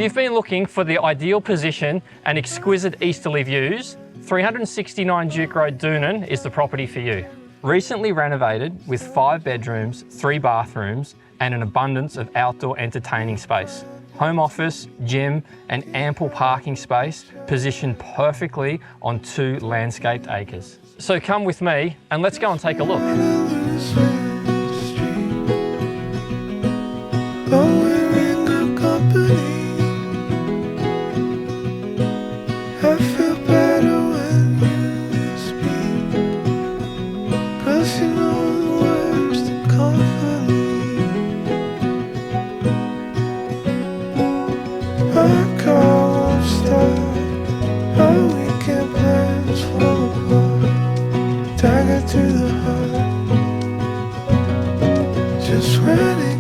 you've been looking for the ideal position and exquisite easterly views, 369 Duke Road, Doonan is the property for you. Recently renovated with 5 bedrooms, 3 bathrooms, and an abundance of outdoor entertaining space. Home office, gym, and ample parking space positioned perfectly on 2 landscaped acres. So come with me and let's go and take a look. Dagger to the heart, just when it